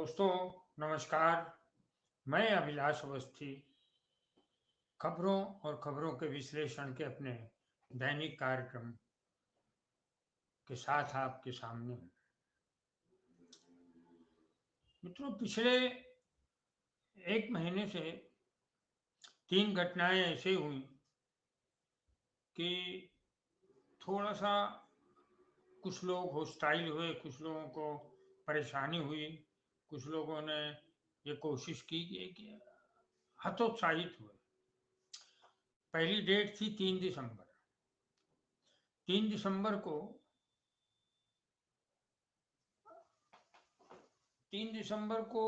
दोस्तों नमस्कार। मैं अभिलाष अवस्थी खबरों और खबरों के विश्लेषण के अपने दैनिक कार्यक्रम के साथ आपके सामने हूं। मित्रों, पिछले एक महीने से 3 घटनाएं ऐसे हुई कि थोड़ा सा कुछ लोग हॉस्टाइल हुए, कुछ लोगों को परेशानी हुई, कुछ लोगों ने ये कोशिश की कि हतोत्साहित हुए। पहली डेट थी 3 दिसंबर। 3 दिसंबर को 3 दिसंबर को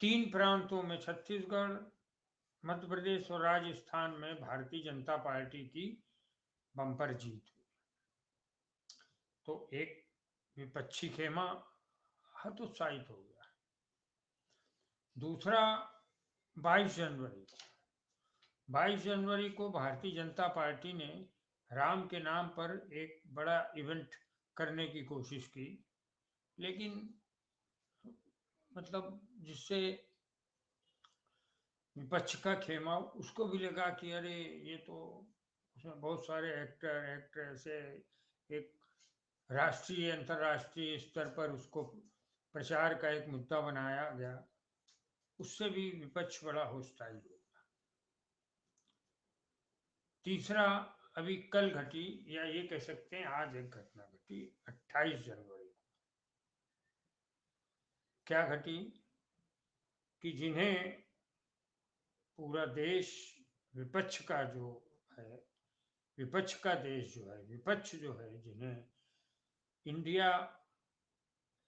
3 प्रांतों में, छत्तीसगढ़, मध्य प्रदेश और राजस्थान में भारतीय जनता पार्टी की बम्पर जीत हुई। तो एक विपक्षी खेमा हतोत्साहित हो गया। दूसरा 22 जनवरी 22 जनवरी को भारतीय जनता पार्टी ने राम के नाम पर एक बड़ा इवेंट करने की कोशिश की, लेकिन मतलब जिससे विपक्ष का खेमा उसको भी लगा कि अरे ये तो, उसमें बहुत सारे एक्टर एक्ट्रेस है, एक राष्ट्रीय अंतर्राष्ट्रीय स्तर पर उसको प्रचार का एक मुद्दा बनाया गया। उससे भी विपक्ष बड़ा हॉस्टाइल हो गया। तीसरा अभी कल घटी, या ये कह सकते हैं आज एक घटना घटी 28 जनवरी को। क्या घटी कि जिन्हें पूरा देश विपक्ष का जो है, विपक्ष का देश जो है, विपक्ष जो है, जिन्हें इंडिया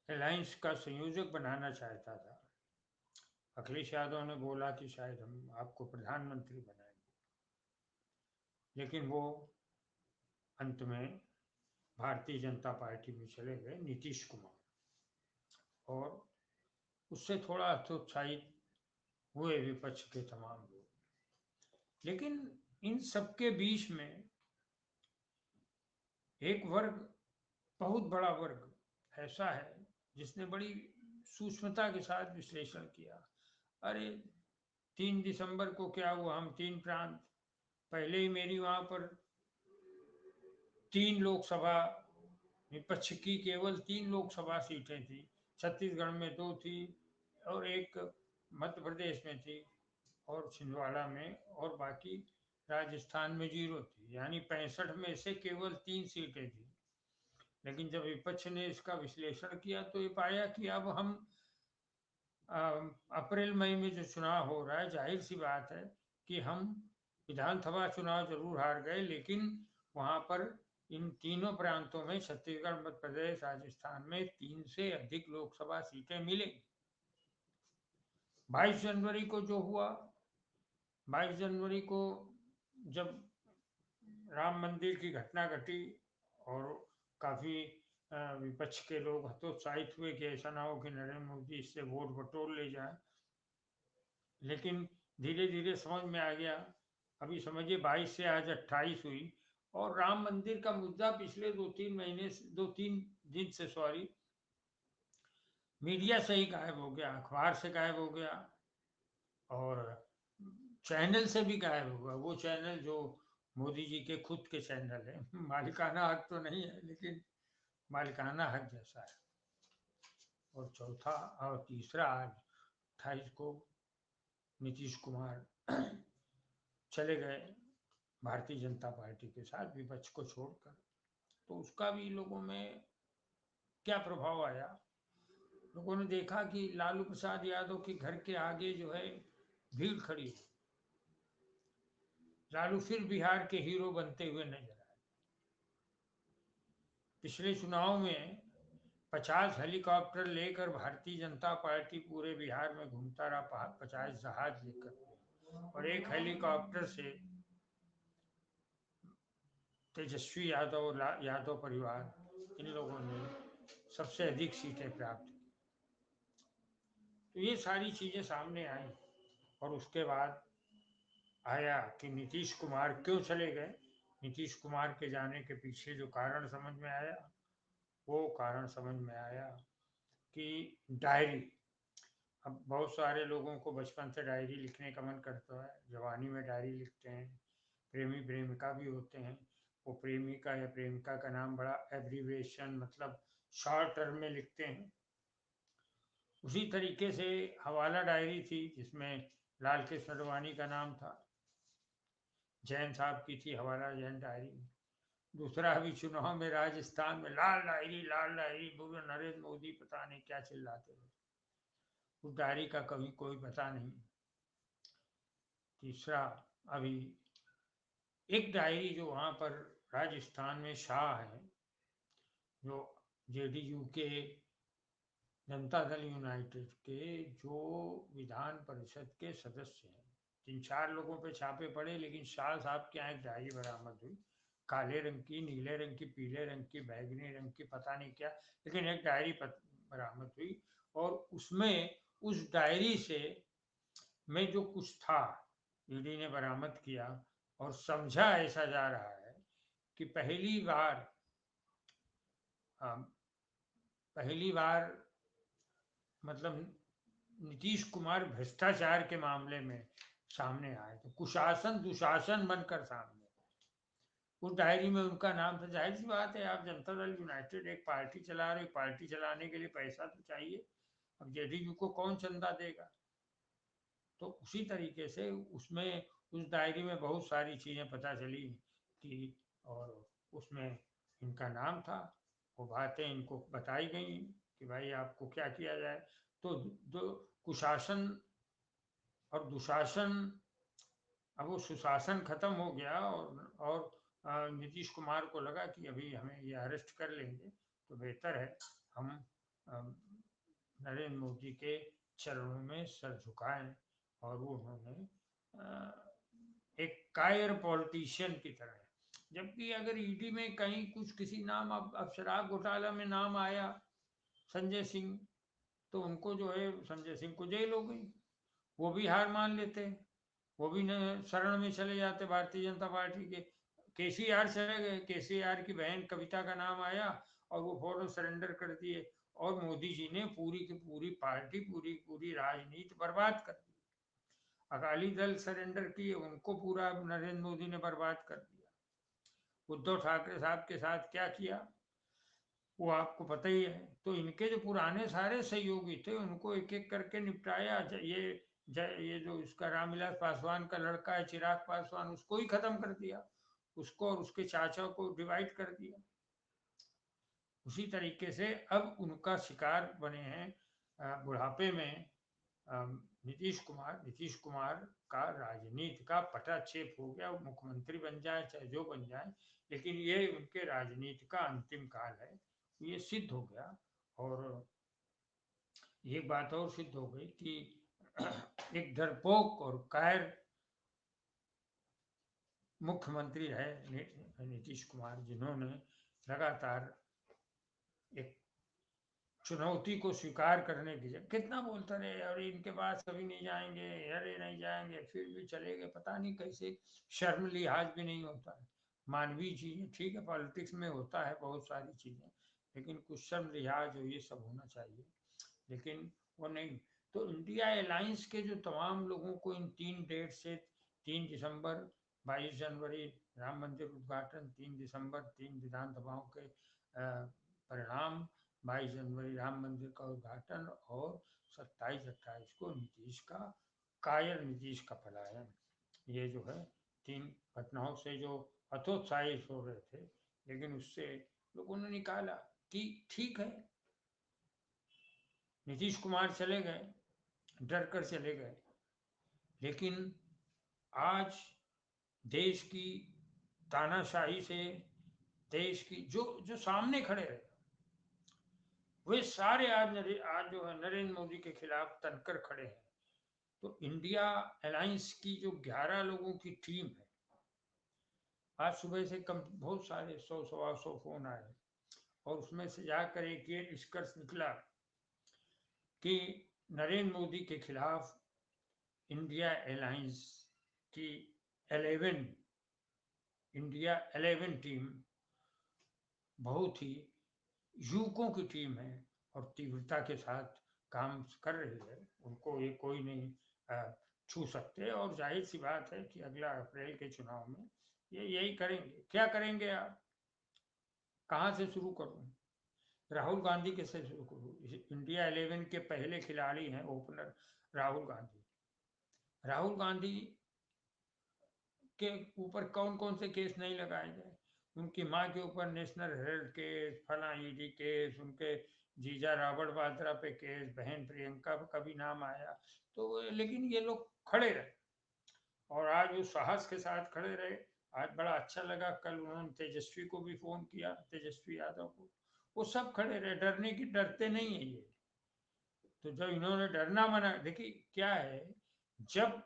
अलायंस का संयोजक बनाना चाहता था, अखिलेश यादव ने बोला कि शायद हम आपको प्रधानमंत्री बनाएंगे, लेकिन वो अंत में भारतीय जनता पार्टी में चले गए, नीतीश कुमार, और उससे थोड़ा हतोत्साहित हुए विपक्ष के तमाम लोग। लेकिन इन सबके बीच में एक वर्ग, बहुत बड़ा वर्ग ऐसा है जिसने बड़ी सूक्ष्मता के साथ विश्लेषण किया। अरे 3 दिसंबर को क्या हुआ, हम 3 प्रांत, पहले ही मेरी वहां पर 3 लोकसभा, विपक्ष की केवल 3 लोकसभा सीटें थी। छत्तीसगढ़ में 2 थी और एक मध्य प्रदेश में थी और छिंदवाड़ा में, और बाकी राजस्थान में 0 थी, यानी 65 में से केवल 3 सीटें थी। लेकिन जब विपक्ष ने इसका विश्लेषण किया तो ये पाया कि अब हम अप्रैल मई में जो चुनाव हो रहा है, जाहिर सी बात है कि हम विधानसभा चुनाव जरूर हार गए, लेकिन वहां पर इन तीनों प्रांतों में, छत्तीसगढ़, मध्य प्रदेश, राजस्थान में 3 से अधिक लोकसभा सीटें मिलेंगी। 22 जनवरी को जो हुआ, 22 जनवरी को जब राम मंदिर की घटना घटी और काफी विपक्ष के लोग हतोत्साहित हुए कि ऐसा ना हो कि नरेंद्र मोदी इससे वोट बटोर ले जाए, लेकिन धीरे धीरे समझ में आ गया। अभी समझिए 22 से आज 28 हुई, और राम मंदिर का मुद्दा पिछले 2-3 दिन से, सॉरी, मीडिया से ही गायब हो गया, अखबार से गायब हो गया और चैनल से भी गायब हो गया। वो चैनल जो मोदी जी के खुद के चैनल है, मालिकाना हक तो नहीं है लेकिन मालिकाना हक जैसा है। और चौथा और तीसरा, आज 28 को नीतीश कुमार चले गए भारतीय जनता पार्टी के साथ, विपक्ष को छोड़कर। तो उसका भी लोगों में क्या प्रभाव आया। लोगों ने देखा कि लालू प्रसाद यादव के घर के आगे जो है भीड़ खड़ी है। लालू फिर बिहार के हीरो बनते हुए नजर आए। पिछले चुनाव में 50 हेलीकॉप्टर लेकर भारतीय जनता पार्टी पूरे बिहार में घूमता रहा, 50 जहाज लेकर, और एक हेलीकॉप्टर से तेजस्वी यादव और यादव परिवार, इन लोगों ने सबसे अधिक सीटें प्राप्त की। तो ये सारी चीजें सामने आई, और उसके बाद आया कि नीतीश कुमार क्यों चले गए। नीतीश कुमार के जाने के पीछे जो कारण समझ में आया, कि डायरी अब बहुत सारे लोगों को बचपन से डायरी लिखने का मन करता है, जवानी में डायरी लिखते हैं, प्रेमी प्रेमिका भी होते हैं, वो प्रेमिका या प्रेमिका का नाम बड़ा एब्रीविएशन मतलब शॉर्ट टर्म में लिखते हैं। उसी तरीके से हवाला डायरी थी जिसमें लाल कृष्ण आडवाणी का नाम था, जैन साहब की थी हवाला जैन डायरी। दूसरा अभी चुनाव में राजस्थान में लाल डायरी पूरे नरेंद्र मोदी पता नहीं क्या चिल्लाते थे, उस डायरी का कभी कोई पता नहीं। तीसरा अभी एक डायरी जो वहाँ पर राजस्थान में शाह है, जो जेडीयू के जनता दल यूनाइटेड के जो विधान परिषद के सदस्य हैं, 3-4 लोगों पे छापे पड़े, लेकिन शाह साहब के यहाँ एक डायरी बरामद हुई, काले रंग की, नीले रंग की, पीले रंग की, बैगनी रंग की, पता नहीं क्या, लेकिन एक डायरी बरामद हुई। और उसमें उस डायरी से में जो कुछ था ईडी ने बरामद किया, और समझा ऐसा जा रहा है कि पहली बार मतलब नीतीश कुमार भ्रष्टाचार के मामले में सामने आए, तो कुशासन दुशासन बनकर सामने। उस डायरी में उनका नाम था। जाहिर सी बात है, आप जनता दल यूनाइटेड एक पार्टी चला रहे, पार्टी चलाने के लिए पैसा तो चाहिए, अब जेडीयू को कौन चंदा देगा। तो उसी तरीके से उसमें उस डायरी में बहुत सारी चीज़ें पता चली कि, और उसमें इनका नाम था, वो बातें इनको बताई गई कि भाई आपको क्या किया जाए। तो जो कुशासन और दुशासन, अब वो सुशासन खत्म हो गया, और नीतीश कुमार को लगा कि अभी हमें ये अरेस्ट कर लेंगे तो बेहतर है हम नरेंद्र मोदी के चरणों में सर झुकाएं, और वो उन्होंने एक कायर पॉलिटिशियन की तरह। जबकि अगर ईडी में कहीं कुछ किसी नाम, अब शराब घोटाला में नाम आया संजय सिंह, तो उनको जो है संजय सिंह को जेल हो गई, वो भी हार मान लेते, वो भी शरण में चले जाते भारतीय जनता पार्टी के। केसीआर चले गए, केसीआर की बहन कविता का नाम आया और वो फौरन सरेंडर कर दिए, और मोदी जी ने पूरी की पूरी पार्टी, पूरी पूरी राजनीति बर्बाद कर दी। अकाली दल सरेंडर किए, उनको पूरा नरेंद्र मोदी ने बर्बाद कर दिया। उद्धव ठाकरे साहब के साथ क्या किया वो आपको पता ही है। तो इनके जो पुराने सारे सहयोगी थे उनको एक एक करके निपटाया। ये जो इसका रामविलास पासवान का लड़का है चिराग पासवान, उसको ही खत्म कर दिया, उसको और उसके चाचा को डिवाइड कर दिया। उसी तरीके से अब उनका शिकार बने हैं बुढ़ापे में नीतीश कुमार का राजनीति का पटाक्षेप हो गया। वो मुख्यमंत्री बन जाए चाहे जो बन जाए, लेकिन ये उनके राजनीति का अंतिम काल है, ये सिद्ध हो गया। और ये बात और सिद्ध हो गई कि एक डरपोक और कायर मुख्यमंत्री है नीतीश कुमार, जिन्होंने लगातार एक चुनौती को स्वीकार करने की जगह कितना बोलता रहे, और इनके पास कभी नहीं जाएंगे, अरे नहीं जाएंगे, फिर भी चले गए। पता नहीं कैसे शर्म लिहाज भी नहीं होता है। मानवीय चीजें ठीक है, पॉलिटिक्स में होता है बहुत सारी चीजें, लेकिन कुछ शर्म लिहाज हो, ये सब होना चाहिए, लेकिन वो नहीं। तो इंडिया अलायंस के जो तमाम लोगों को इन 3 डेट से 3 दिसंबर, 22 जनवरी राम मंदिर उद्घाटन, 3 दिसंबर 3 विधानसभाओं के परिणाम, 22 जनवरी राम मंदिर का उद्घाटन, और 27-28 को नीतीश का कायर नीतीश का पलायन, ये जो है 3 घटनाओं से जो हतोत्साहित हो रहे थे, लेकिन उससे लोगों ने निकाला कि ठीक है, नीतीश कुमार चले गए, डर कर चले गए, लेकिन आज देश की तानाशाही से, देश की जो जो सामने खड़े रहे, वे सारे आज जो है नरेंद्र मोदी के खिलाफ तनकर खड़े हैं। तो इंडिया अलायंस की जो 11 लोगों की टीम है, आज सुबह से कम बहुत सारे 100-125 फोन आए, और उसमें से जाकर एक ये निष्कर्ष निकला कि नरेंद्र मोदी के खिलाफ इंडिया अलायंस की 11 इंडिया 11 टीम बहुत ही युवकों की टीम है, और तीव्रता के साथ काम कर रही है, उनको ये कोई नहीं छू सकते। और जाहिर सी बात है कि अगला अप्रैल के चुनाव में ये यही करेंगे। क्या करेंगे आप? कहाँ से शुरू करूँ? राहुल गांधी कैसे शुरू करूँ? इंडिया 11 के पहले खिलाड़ी हैं ओपनर राहुल गांधी। राहुल गांधी के ऊपर कौन कौन से केस नहीं लगाए गए? उनकी माँ के ऊपर नेशनल हेराल्ड केस, फला ईडी केस, उनके जीजा रॉबर्ट वाड्रा पे केस, बहन प्रियंका का भी नाम आया। तो लेकिन ये लोग खड़े रहे और आज वो साहस के साथ खड़े रहे। आज बड़ा अच्छा लगा, कल उन्होंने तेजस्वी को भी फोन किया, तेजस्वी यादव को। वो सब खड़े रहे, डरने की डरते नहीं है ये। तो जब इन्होंने डरना मना, देखिए क्या है, जब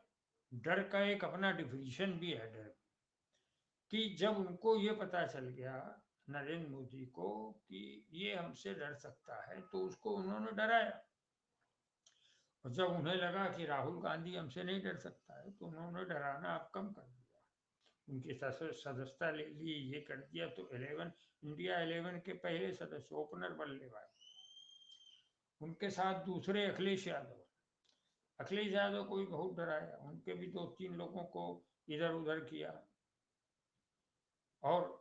डर का एक अपना डिफिनेशन भी है डर कि जब उनको ये पता चल गया नरेंद्र मोदी को कि ये हमसे डर सकता है, तो उसको उन्होंने डराया। और जब उन्हें लगा कि राहुल गांधी हमसे नहीं डर सकता है, तो उन्होंने डराना अब कम कर दिया, उनकी सदस्यता ले ली, ये कर दिया। तो 11 इंडिया 11 के पहले सदस्य ओपनर बल्लेबाज, उनके साथ दूसरे अखिलेश यादव। अखिलेश यादव को भी बहुत डराया, उनके भी 2-3 लोगों को इधर उधर किया। और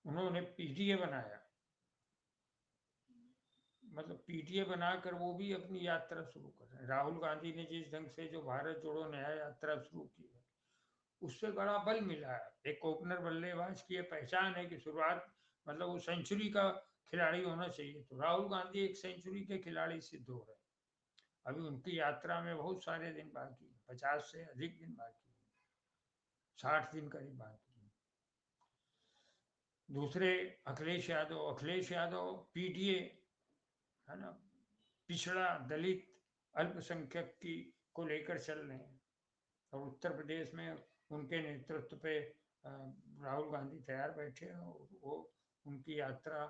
उन्होंने पीटीए बनाया, मतलब पीटीए बनाकर वो भी अपनी यात्रा शुरू कर रहे हैं। राहुल गांधी ने जिस ढंग से जो भारत जोड़ो न्याय यात्रा शुरू की है, उससे बड़ा बल मिला है। एक ओपनर बल्लेबाज की पहचान है कि शुरुआत, मतलब वो सेंचुरी का खिलाड़ी होना चाहिए। तो राहुल गांधी एक सेंचुरी के खिलाड़ी सिद्ध हो रहे हैं। अभी उनकी यात्रा में बहुत सारे दिन बाकी, 50 से अधिक दिन बाकी, 60 दिन करीब बाकी। दूसरे अखिलेश यादव पीटीए, है ना, पिछड़ा दलित अल्पसंख्यक की को लेकर चल रहे हैं। और उत्तर प्रदेश में उनके नेतृत्व पे राहुल गांधी तैयार बैठे हैं और वो उनकी यात्रा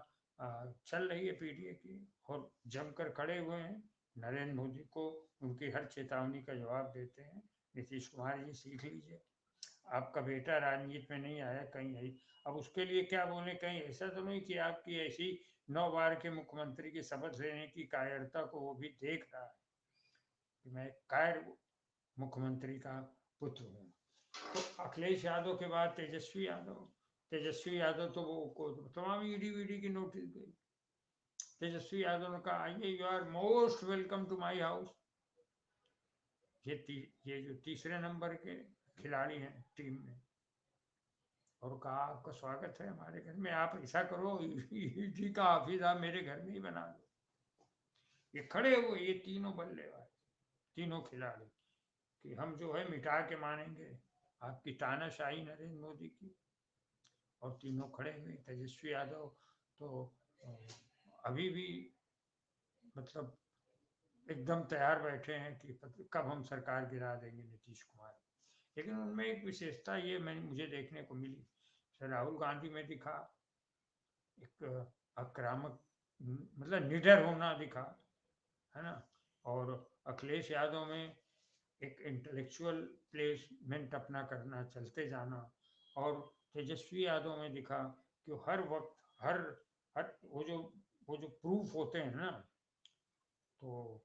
चल रही है पीटीए की, और जमकर खड़े हुए हैं। नरेंद्र मोदी को उनकी हर चेतावनी का जवाब देते हैं। नीतीश कुमार जी सीख लीजिए, आपका बेटा राजनीति में नहीं आया, कहीं आई। अब उसके लिए क्या बोले, कहीं ऐसा तो नहीं कि आपकी ऐसी 9 बार के मुख्यमंत्री की शपथ लेने की कायरता को वो भी देख रहा है कि मैं कायर मुख्यमंत्री का पुत्र हूँ। तो अखिलेश यादव के बाद तेजस्वी यादव तो वो को तमाम ईडी वीडी की नोटिस गई। तेजस्वी यादव ने कहा, आइए, you are most welcome to my house. ये जो तीसरे नंबर के खिलाड़ी हैं टीम में, और कहा आपका स्वागत है हमारे घर में, आप ऐसा करो ईडी का ऑफिस आप मेरे घर में ही बना दो। ये खड़े हुए, ये तीनों बल्लेबाज, तीनों खिलाड़ी, कि हम जो है मिटा के मानेंगे आपकी तानाशाही नरेंद्र मोदी की। और तीनों खड़े हुए। तेजस्वी यादव तो अभी भी मतलब एकदम तैयार बैठे हैं कि कब हम सरकार गिरा देंगे नीतीश कुमार। लेकिन उनमें एक विशेषता ये मुझे देखने को मिली, राहुल गांधी में दिखा एक आक्रामक, मतलब निडर होना दिखा, है ना। और अखिलेश यादव में एक इंटेलेक्चुअल प्लेसमेंट अपना करना, चलते जाना। और तेजस्वी यादव में दिखा कि हर वक्त हर हर वो जो प्रूफ होते हैं ना, तो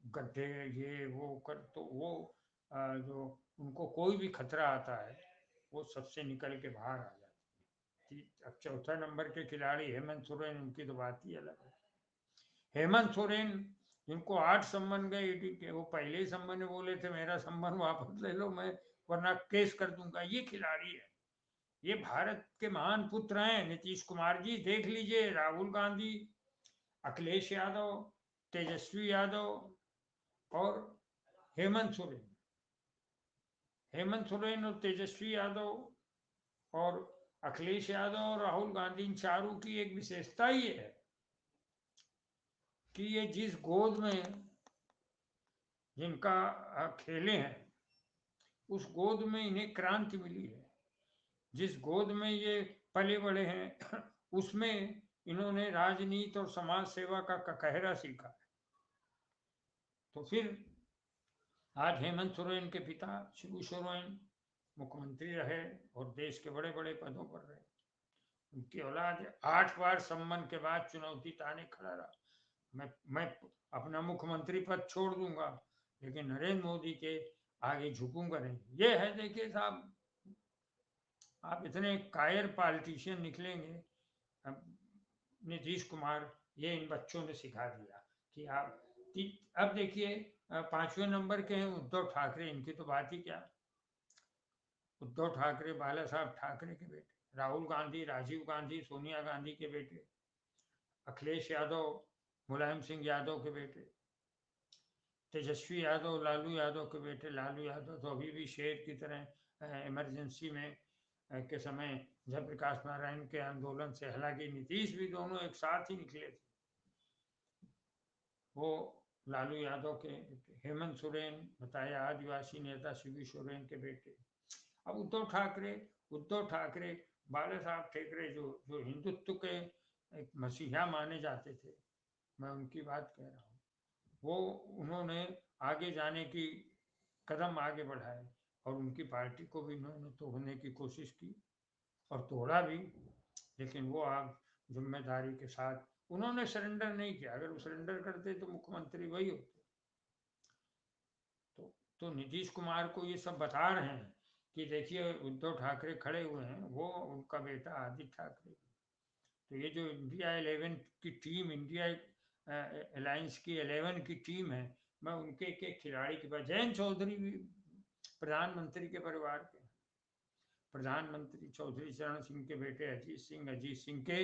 गड्ढे ये वो कर, तो वो जो उनको कोई भी खतरा आता है वो सबसे निकल के बाहर आ जाते हैं। अब चौथा नंबर के खिलाड़ी हेमंत सोरेन, उनकी तो बात ही अलग है। हेमंत सोरेन, जिनको 8 सम्मन गए ईडी के, वो पहले ही सम्मन में बोले थे मेरा सम्मन वापस ले लो, मैं वरना केस कर दूंगा। ये खिलाड़ी है, ये भारत के महान पुत्र हैं। नीतीश कुमार जी देख लीजिए, राहुल गांधी, अखिलेश यादव, तेजस्वी यादव और हेमंत सोरेन। हेमंत सोरेन और तेजस्वी यादव और अखिलेश यादव और राहुल गांधी, इन चारों की एक विशेषता ही है कि ये जिस गोद में जिनका खेले हैं, उस गोद में इन्हें क्रांति मिली है। जिस गोद में ये पले बड़े हैं उसमें इन्होंने राजनीति और समाज सेवा का कहरा सीखा है। तो फिर आज हेमंत सोरेन के पिता शिबू सोरेन मुख्यमंत्री रहे और देश के बड़े बड़े पदों पर रहे। उनकी औलाद 8 बार सम्मन के बाद चुनौती ताने खड़ा रहा। मैं अपना मुख्यमंत्री पद छोड़ दूंगा, लेकिन नरेंद्र मोदी के आगे झुकूंगा नहीं। ये है, देखिए साहब, आप इतने कायर पॉलिटिशियन निकलेंगे। अब नीतीश कुमार, ये इन बच्चों ने सिखा दिया कि अब देखिए 5वें नंबर के हैं उद्धव ठाकरे। इनकी तो बात ही क्या। उद्धव ठाकरे बाला साहब ठाकरे के बेटे, राहुल गांधी राजीव गांधी सोनिया गांधी के बेटे, अखिलेश यादव मुलायम सिंह यादव के बेटे, तेजस्वी यादव लालू यादव के बेटे। लालू यादव तो अभी भी शेर की तरह इमरजेंसी में के समय जयप्रकाश नारायण के आंदोलन से, हालांकि नीतीश भी दोनों एक साथ ही निकले थे, वो लालू यादव के बेटे। हेमंत सोरेन बताया आदिवासी नेता शिबू सोरेन के बेटे। अब उद्धव ठाकरे बाला साहब ठाकरे जो जो हिंदुत्व के एक मसीहा माने जाते थे, मैं उनकी बात कह रहा हूँ। वो उन्होंने आगे जाने की कदम आगे बढ़ाए और उनकी पार्टी को भी उन्होंने तोड़ने की कोशिश की और तोड़ा भी। लेकिन वो आप जिम्मेदारी के साथ उन्होंने सरेंडर नहीं किया। अगर वो सरेंडर करते तो मुख्यमंत्री वही होते। तो नीतीश कुमार को ये सब बता रहे हैं कि देखिए उद्धव ठाकरे खड़े हुए हैं, वो उनका बेटा आदित्य ठाकरे। तो ये जो इंडिया 11 की टीम, इंडिया अलायंस की 11 की टीम है, मैं उनके एक खिलाड़ी के पास, जयंत चौधरी भी प्रधानमंत्री के परिवार के, प्रधानमंत्री चौधरी चरण सिंह के बेटे अजीत सिंह के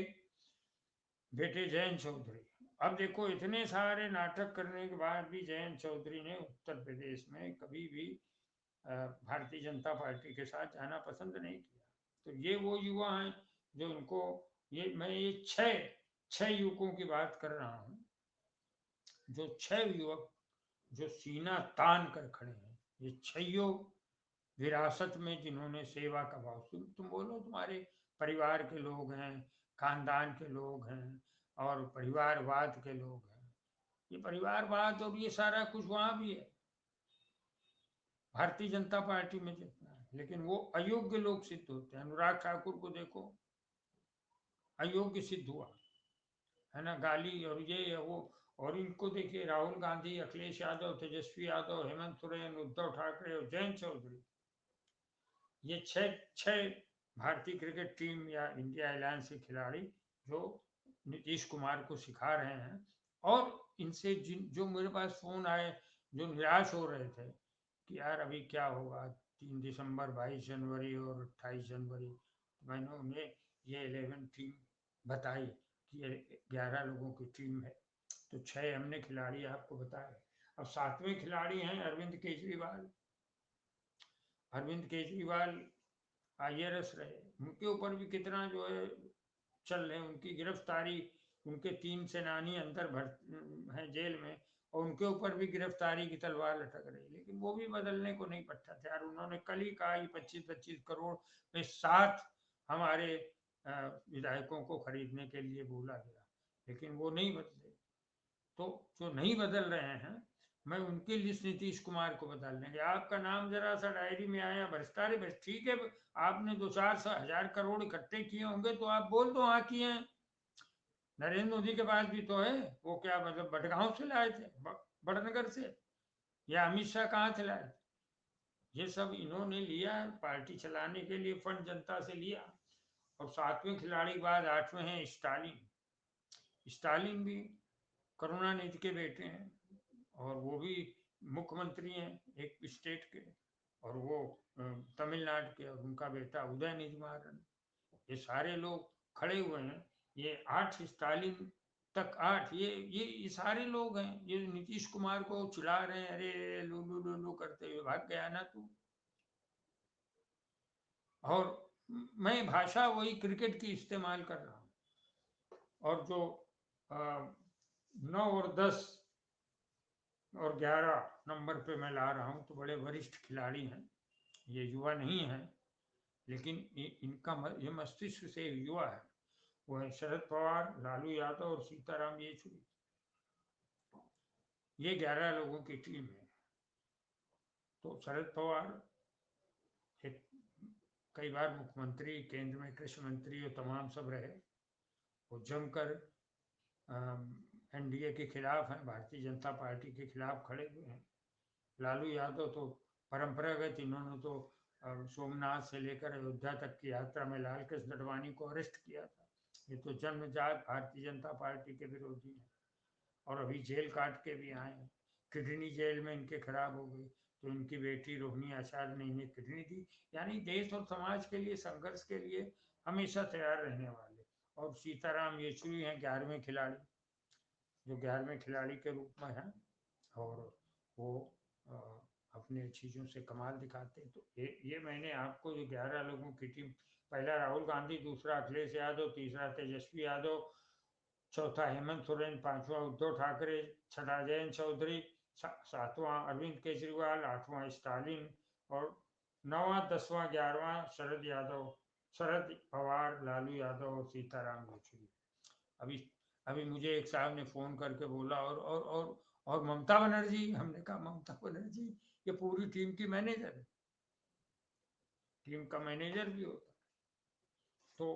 बेटे जयंत चौधरी। अब देखो इतने सारे नाटक करने के बाद भी जयंत चौधरी ने उत्तर प्रदेश में कभी भी भारतीय जनता पार्टी के साथ जाना पसंद नहीं किया। तो ये वो युवा हैं जो उनको, ये छह युवकों की बात कर रहा हूँ, जो 6 युवक जो सीना तान कर खड़े हैं। ये 6 विरासत में जिन्होंने सेवा का भाव, तुम बोलो तुम्हारे परिवार के लोग हैं, खानदान के लोग हैं और परिवारवाद के लोग हैं। ये परिवारवाद और ये सारा कुछ वहां भी है भारतीय जनता पार्टी में जितना है, लेकिन वो अयोग्य लोग सिद्ध होते हैं। अनुराग ठाकुर को देखो, अयोग्य सिद्ध हुआ है ना, गाली और ये वो। और इनको देखिए, राहुल गांधी, अखिलेश यादव, तेजस्वी यादव, हेमंत सोरेन, उद्धव ठाकरे और जयंत चौधरी, ये छह भारतीय क्रिकेट टीम या इंडिया अलायंस के खिलाड़ी जो नीतीश कुमार को सिखा रहे हैं। और इनसे जो मेरे पास फोन आए, जो निराश हो रहे थे कि यार अभी क्या होगा 3 दिसंबर, 22 जनवरी और 28 जनवरी, तो मैंने उन्हें ये 11 टीम बताई कि ये 11 लोगों की टीम है। तो 6 हमने खिलाड़ी आपको बताए। अब 7वें खिलाड़ी हैं अरविंद केजरीवाल। अरविंद केजरीवाल IRS रहे, उनके ऊपर भी कितना जो है चल रहे हैं। उनकी गिरफ्तारी, उनके 3 सेनानी अंदर हैं जेल में, और उनके ऊपर भी गिरफ्तारी की तलवार लटक रही, लेकिन वो भी बदलने को नहीं पड़ता था यार। उन्होंने कल ही कहा 25-25 करोड़ में 7 हमारे विधायकों को खरीदने के लिए बोला गया, लेकिन वो नहीं बदले। तो जो नहीं बदल रहे हैं, मैं उनकी लिस्ट नीतीश कुमार को बदल देंगे। आपका नाम जरा सा डायरी में आया भ्रष्टाचारी, बस ठीक है, आपने 2-4 हजार करोड़ इकट्ठे किए होंगे तो आप बोल दो हाँ किए हैं। नरेंद्र मोदी के पास भी तो है। वो क्या मतलब बड़गांव से लाए थे, बड़नगर से, या अमित शाह कहाँ से लाए थे? ये सब इन्होंने लिया पार्टी चलाने के लिए, फंड जनता से लिया। और 7वें खिलाड़ी बाद 8वें हैं स्टालिन। स्टालिन भी करुणानिधि के बेटे हैं और वो भी मुख्यमंत्री हैं एक स्टेट के, और वो तमिलनाडु के, और उनका बेटा उदयनिधि मारन। ये सारे लोग खड़े हुए हैं। ये 8 स्टालिन तक, 8 ये सारे लोग हैं। ये नीतीश कुमार को चिढ़ा रहे हैं, अरे लुलू लुलू करते हुए भाग गया ना तू। और मैं भाषा वही क्रिकेट की इस्तेमाल कर रहा हूँ। और जो 9 और 10 और 11 नंबर पे मैं ला रहा हूँ, तो बड़े वरिष्ठ खिलाड़ी हैं। ये युवा नहीं है, लेकिन इनका ये मस्तिष्क से युवा है। वो है शरद पवार, लालू यादव और सीताराम येचुरी। ये 11 लोगों की टीम है। तो शरद पवार एक कई बार मुख्यमंत्री, केंद्र में कृषि मंत्री और तमाम सब रहे। वो जमकर एनडीए के खिलाफ हैं, भारतीय जनता पार्टी के खिलाफ खड़े हुए हैं। लालू यादव तो परंपरागत, इन्होंने तो सोमनाथ से लेकर अयोध्या तक की यात्रा में लाल कृष्ण अडवाणी को अरेस्ट किया था। ये तो जन्मजात भारतीय जनता पार्टी के विरोधी हैं और अभी जेल काट के भी आए हैं। किडनी जेल में इनके खराब हो गई तो इनकी बेटी रोहिणी आचार्य ने इन्हें किडनी दी। यानी देश और समाज के लिए संघर्ष के लिए हमेशा तैयार रहने वाले। और सीताराम येचुरी हैं 11वें खिलाड़ी, जो 11वें खिलाड़ी के रूप में हैं और वो अपने चीज़ों से कमाल दिखाते हैं। तो ये मैंने आपको जो 11 लोगों की टीम, पहला राहुल गांधी, दूसरा अखिलेश यादव, तीसरा तेजस्वी यादव, चौथा हेमंत सोरेन, पांचवा उद्धव ठाकरे, छठा जयंत चौधरी, सातवां अरविंद केजरीवाल, आठवां स्टालिन और नौवां, 10वां, 11वां शरद यादव, शरद पवार, लालू यादव और सीताराम येचुरी। अभी अभी मुझे एक साहब ने फोन करके बोला और ममता बनर्जी। हमने कहा ममता बनर्जी ये पूरी टीम की मैनेजर है, टीम का मैनेजर भी होता है। तो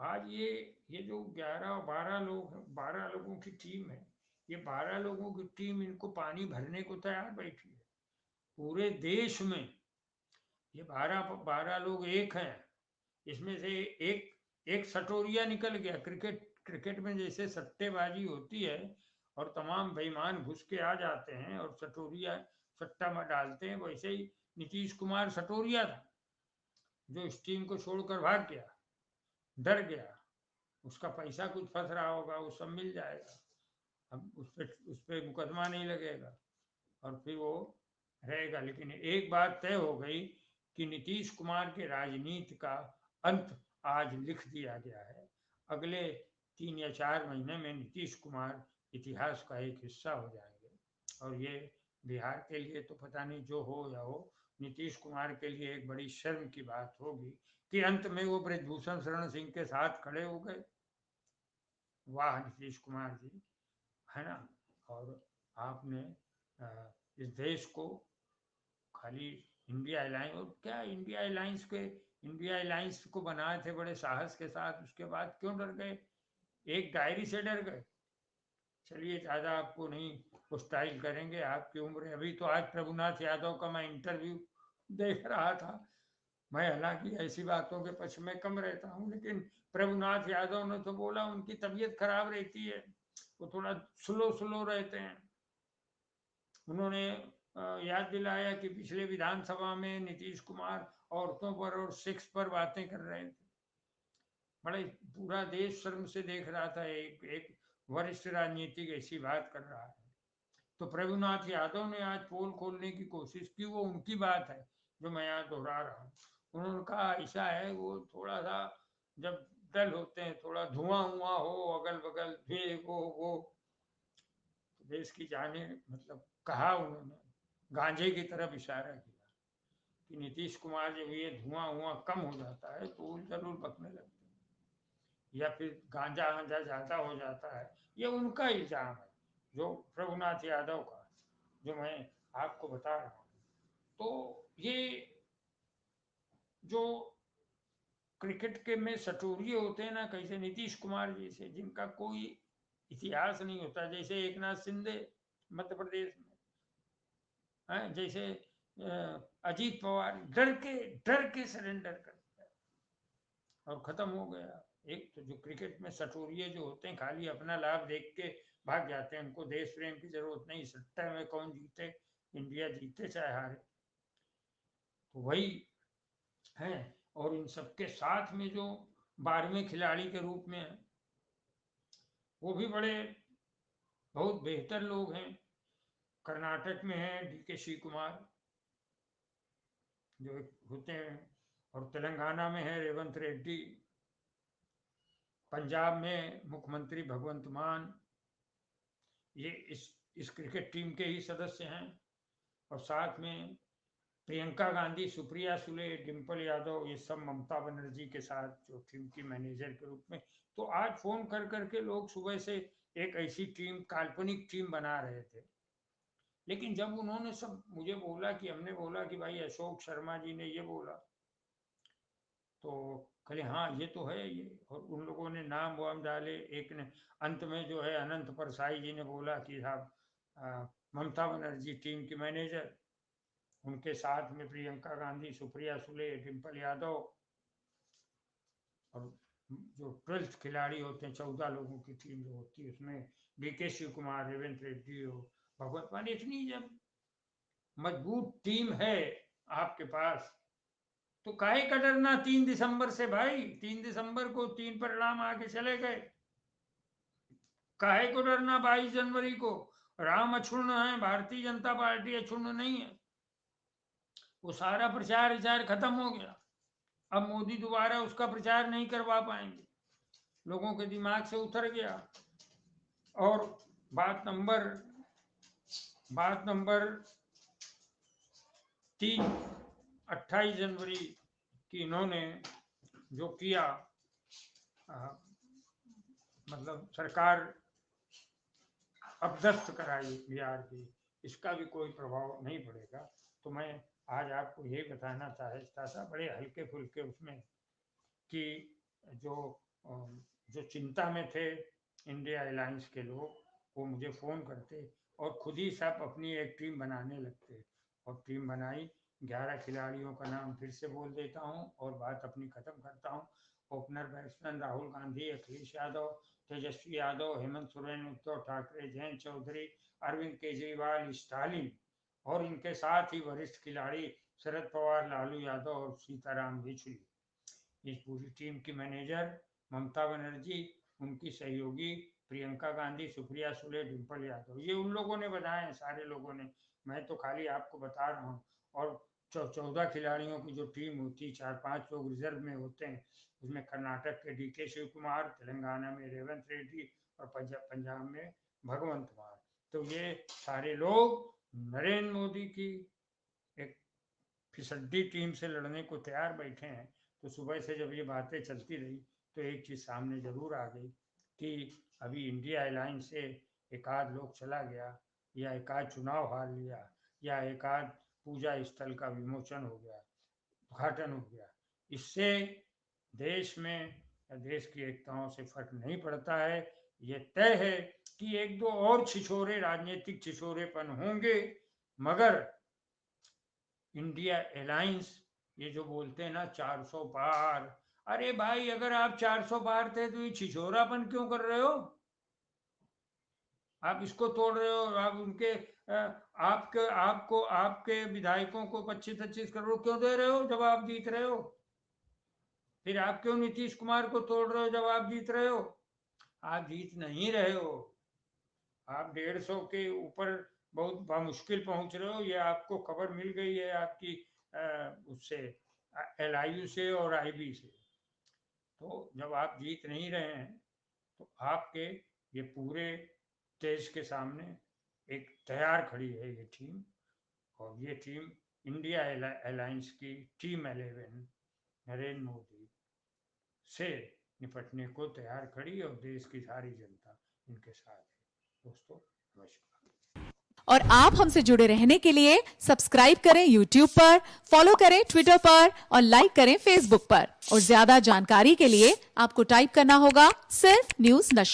आज ये जो 11-12 लोग हैं, 12 लोगों की टीम है, ये 12 लोगों की टीम इनको पानी भरने को तैयार बैठी है पूरे देश में। ये 12 लोग एक हैं, इसमें से एक एक सटोरिया निकल गया। क्रिकेट में जैसे सट्टेबाजी होती है और तमाम बेईमान घुस के आ जाते हैं और सटोरिया सट्टा में डालते हैं, वैसे ही नीतीश कुमार सटोरिया था जो इस टीम को छोड़कर भाग गया, डर गया। उसका पैसा कुछ फंस रहा होगा, वो सब मिल जाएगा, अब उस पर मुकदमा नहीं लगेगा और फिर वो रहेगा। लेकिन एक बात तय हो गई कि नीतीश कुमार के राजनीति का अंत आज लिख दिया गया है। अगले 3 या 4 महीने में नीतीश कुमार इतिहास का एक हिस्सा हो जाएंगे और ये बिहार के लिए तो पता नहीं जो हो या हो, नीतीश कुमार के लिए एक बड़ी शर्म की बात होगी कि अंत में वो ब्रजभूषण शरण सिंह के साथ खड़े हो गए। वाह नीतीश कुमार जी, है ना। और आपने इस देश को खाली इंडिया अलायंस, और क्या इंडिया अलायंस को बनाए थे बड़े साहस के साथ, उसके बाद क्यों डर गए? एक डायरी से डर गए। चलिए ज़्यादा आपको नहीं स्टाइल करेंगे, आपकी उम्र है। अभी तो आज प्रभुनाथ यादव का मैं इंटरव्यू देख रहा था। मैं हालांकि ऐसी बातों के पक्ष में कम रहता हूँ, लेकिन प्रभुनाथ यादव ने तो बोला उनकी तबीयत खराब रहती है, वो थोड़ा स्लो स्लो रहते हैं। उन्होंने याद दिलाया कि पिछले विधानसभा में नीतीश कुमार औरतों पर और सेक्स पर बातें कर रहे थे। बड़े पूरा देश शर्म से देख रहा था, एक वरिष्ठ राजनीतिक ऐसी बात कर रहा है। तो प्रभुनाथ यादव ने आज पोल खोलने की कोशिश की, वो उनकी बात है जो मैं यहाँ दोहरा रहा हूँ। उन्होंने कहा ऐसा है, वो थोड़ा सा जब दल होते हैं, थोड़ा धुआं हुआ हो अगल बगल, वो देश की जाने, मतलब कहा उन्होंने, गांजे की तरफ इशारा किया कि नीतीश कुमार जब ये धुआं कम हो जाता है तो वो जरूर बकने लगते हैं, या फिर गांजा वांजा ज्यादा हो जाता है। ये उनका इल्जाम है, जो रघुनाथ यादव का, जो मैं आपको बता रहा हूँ। तो ये जो क्रिकेट के में सटोरिये होते हैं ना, कैसे नीतीश कुमार जैसे, जिनका कोई इतिहास नहीं होता, जैसे एकनाथ शिंदे मध्य प्रदेश में है, जैसे अजीत पवार डर के सरेंडर करता है और खत्म हो गया। एक तो जो क्रिकेट में सटोरिये जो होते हैं, खाली अपना लाभ देख के भाग जाते हैं, उनको देश प्रेम की जरूरत नहीं, सट्टा में कौन जीते, इंडिया जीते चाहे हारे, तो वही है। और इन सबके साथ में जो 12वें खिलाड़ी के रूप में है, वो भी बड़े बहुत बेहतर लोग हैं। कर्नाटक में है डीके शिव कुमार जो होते हैं, और तेलंगाना में है रेवंत रेड्डी, पंजाब में मुख्यमंत्री भगवंत मान, ये इस क्रिकेट टीम के ही सदस्य हैं। और साथ में प्रियंका गांधी, सुप्रिया सुले, डिम्पल यादव, ये सब ममता बनर्जी के साथ जो टीम की मैनेजर के रूप में। तो आज फोन कर करके लोग सुबह से एक ऐसी टीम, काल्पनिक टीम बना रहे थे, लेकिन जब उन्होंने सब मुझे बोला कि हमने बोला कि भाई अशोक शर्मा जी ने ये बोला, तो कहले हाँ ये तो है ये, और उन लोगों ने नाम वाम डाले। एक ने अंत में जो है अनंत परसाई जी ने बोला कि साहब ममता बनर्जी टीम की मैनेजर, उनके साथ में प्रियंका गांधी, सुप्रिया सुले, डिम्पल यादव, और जो 12th खिलाड़ी होते हैं 14 लोगों की टीम जो होती है उसमें डीके शिव कुमार, रेवंत रेड्डी हो, भगवत मान, इतनी जब मजबूत टीम है आपके पास तो काहे का डरना 3 दिसंबर से भाई। 3 दिसंबर को 3 परिणाम आके चले गए, काहे को डरना 22 जनवरी को। राम अक्षुण्ण है, भारतीय जनता पार्टी अक्षुण्ण नहीं है। वो सारा प्रचार विचार खत्म हो गया। अब मोदी दोबारा उसका प्रचार नहीं करवा पाएंगे, लोगों के दिमाग से उतर गया। और बात नंबर 3, 28 जनवरी की इन्होंने जो किया, मतलब सरकार अपदस्थ कराई बिहार की, इसका भी कोई प्रभाव नहीं पड़ेगा। तो मैं आज आपको ये बताना चाहता था, बड़े हल्के फुल्के उसमें, कि जो चिंता में थे इंडिया अलायंस के लोग, वो मुझे फ़ोन करते और खुद ही सब अपनी एक टीम बनाने लगते, और टीम बनाई। 11 खिलाड़ियों का नाम फिर से बोल देता हूँ और बात अपनी ख़त्म करता हूँ। Opener batsman Rahul Gandhi, Akhilesh Yadav, Tejashwi Yadav, Hemant Soren, Uddhav Thackeray, Jayant Chaudhary, Arvind Kejriwal, Stalin, और इनके साथ ही वरिष्ठ खिलाड़ी शरद पवार, लालू यादव और सीताराम येचुरी। इस पूरी टीम की मैनेजर ममता बनर्जी, उनकी सहयोगी प्रियंका गांधी, सुप्रिया सुले, डिम्पल यादव, ये उन लोगों ने बनाए हैं, सारे लोगों ने। मैं तो खाली आपको बता रहा हूँ। और 14 खिलाड़ियों की जो टीम होती है, 4-5 लोग रिजर्व में होते हैं। उसमें कर्नाटक के डीके शिव कुमार, तेलंगाना में रेवंत रेड्डी, और पंजाब में भगवंत मान। तो ये सारे लोग नरेंद्र मोदी की एक फिसड्डी टीम से लड़ने को तैयार बैठे हैं। तो सुबह से जब ये बातें चलती रही तो एक चीज़ सामने ज़रूर आ गई कि अभी इंडिया अलायंस से एक आध लोग चला गया, या एक आध चुनाव हार लिया, या एक आध पूजा स्थल का विमोचन हो गया, उद्घाटन हो गया, इससे देश में या देश की एकताओं से फर्क नहीं पड़ता है। ये तय है कि एक दो और छिछोरे, राजनीतिक छिछोरेपन होंगे, मगर इंडिया अलायंस, ये जो बोलते हैं ना 400 पार, अरे भाई अगर आप 400 पार थे तो ये छिछोरापन क्यों कर रहे हो? आप इसको तोड़ रहे हो। आप उनके आपके विधायकों को 25-25 करोड़ क्यों दे रहे हो जब आप जीत रहे हो? फिर आप क्यों नीतीश कुमार को तोड़ रहे हो जब आप जीत रहे हो? आप जीत नहीं रहे हो, आप 150 के ऊपर बहुत बामुश्किल पहुंच रहे हो। ये आपको खबर मिल गई है आपकी उससे, LIU से और IB से। तो जब आप जीत नहीं रहे हैं तो आपके ये पूरे देश के सामने एक तैयार खड़ी है ये टीम, और ये टीम इंडिया अलायंस की टीम 11 नरेंद्र मोदी से निपटने को तैयार खड़ी, और देश की सारी जनता इनके साथ है। दोस्तों नमस्कार। और आप हमसे जुड़े रहने के लिए सब्सक्राइब करें YouTube पर, फॉलो करें Twitter पर और लाइक करें Facebook पर। और ज्यादा जानकारी के लिए आपको टाइप करना होगा सिर्फ न्यूज़ नशा।